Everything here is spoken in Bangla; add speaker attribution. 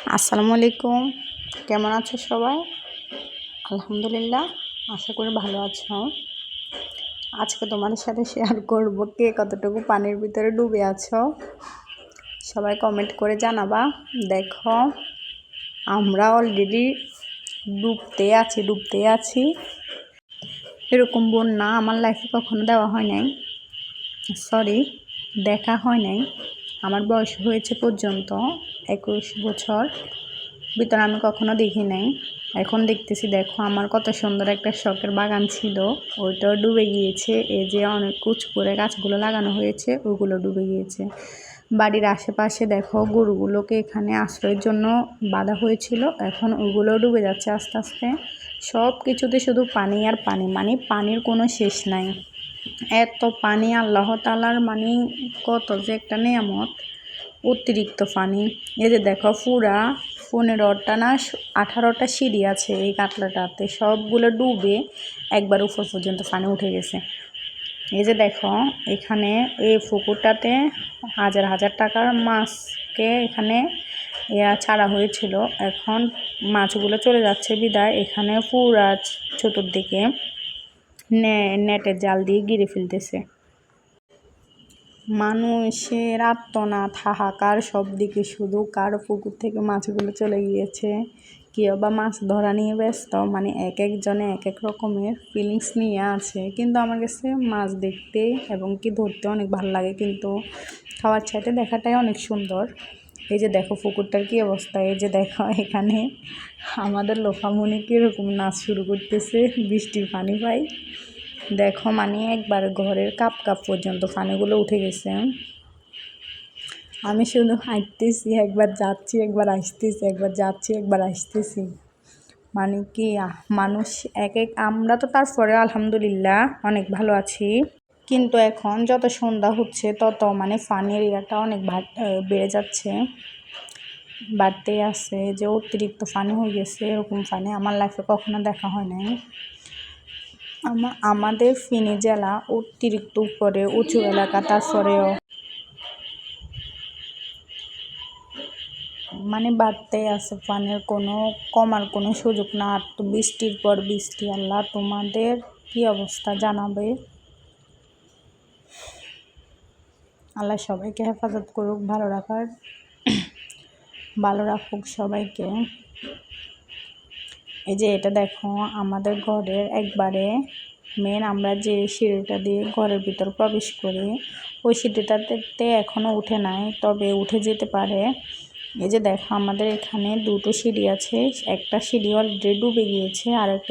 Speaker 1: আসসালামু আলাইকুম। কেমন আছো সবাই? আলহামদুলিল্লাহ, আশা করি ভালো আছো। আজকে তোমাদের সাথে শেয়ার করব কে কতটুকু পানির ভিতরে ডুবে আছো। সবাই কমেন্ট করে জানাবা। দেখো, আমরা অলরেডি ডুবতে আছি। এরকম বন্যা আমার লাইফে কখনো দেখা হয় নাই। আমার বয়স হয়েছে পর্যন্ত 21 বছর, ভিতরে আমি কখনো দেখি নাই। এখন দেখতেছি। দেখো, আমার কত সুন্দর একটা শখের বাগান ছিল, ওইটাও ডুবে গিয়েছে। এই যে অনেক কুচ করে গাছগুলো লাগানো হয়েছে, ওগুলো ডুবে গিয়েছে। বাড়ির আশেপাশে দেখো, গরুগুলোকে এখানে আশ্রয়ের জন্য বাঁধা হয়েছিল, এখন ওগুলো ডুবে যাচ্ছে আস্তে আস্তে। সব কিছুতে শুধু পানি আর পানি, মানে পানির কোনো শেষ নাই। এত পানি আল্লাহ তাআলার, মানে কত যে একটা নিয়ামত, অতিরিক্ত পানি। এই যে দেখো, পুরা 15টা না 18টা সিঁড়ি আছে এই কাতলাটাতে, সবগুলো ডুবে একবার উপর পর্যন্ত পানি উঠে গেছে। এই যে দেখো, এখানে এই পুকুরটাতে হাজার হাজার টাকার মাছকে এখানে ছাড়া হয়েছিল। এখন মাছগুলো চলে যাচ্ছে বিদায় এখানে পুরা চতুর্দিকে নেটের জাল দিয়ে ঘিরে ফেলতেছে। মানুষের আর্তনাদ, হাহাকার, সব দিকে শুধু কার পুকুর থেকে মাছগুলো চলে গিয়েছে, কেউ বা মাছ ধরা নিয়ে ব্যস্ত। মানে এক একজনে এক এক রকমের ফিলিংস নিয়ে আছে। কিন্তু আমার কাছে মাছ দেখতে এবং কি ধরতে অনেক ভালো লাগে, কিন্তু খাওয়ার চাইতে দেখাটাই অনেক সুন্দর। এই যে দেখো পুকুরটার কী অবস্থা। এই যে দেখো, এখানে আমাদের লোফামণি কীরকম নাচ শুরু করতেছে, বৃষ্টির পানি পাই। দেখো, মানে একবার ঘরের কাপ পর্যন্ত পানিগুলো উঠে গেছে। আমি শুধু হাঁটতেছি, একবার যাচ্ছি একবার আসতেছি, একবার যাচ্ছি একবার আসতেছি। মানে কি মানুষ আমরা তো তারপরে আলহামদুলিল্লাহ অনেক ভালো আছি। কিন্তু এখন যত সন্ধ্যা হচ্ছে তত মানে পানির ইয়াটা অনেক বেড়ে যাচ্ছে, বাড়তেই আছে। যে অতিরিক্ত পানি হয়ে গেছে, এরকম পানি আমার লাইফে কখনো দেখা হয় নাই। আমাদের ফেনী জেলা অতিরিক্ত উপরে, উঁচু এলাকা, তারপরেও মানে বাড়তেই আছে। পানির কোনো কমার কোনো সুযোগ না। আর তো বৃষ্টির পর বৃষ্টি। আল্লাহ তোমাদের কি অবস্থা জানাবে। আল্লাহ সবাইকে হেফাজত করুক, ভালো রাখুক সবাইকে। এই যে এটা দেখো, আমাদের ঘরের একবারে মেন, আমরা যে সিঁড়িটা দিয়ে ঘরের ভিতর প্রবেশ করি, ওই সিঁড়িটাতে এখনও উঠে নাই, তবে উঠে যেতে পারে। এই যে দেখো, আমাদের এখানে দুটো সিঁড়ি আছে। একটা সিঁড়ি অলরেডি ডুবে গিয়েছে, আর একটা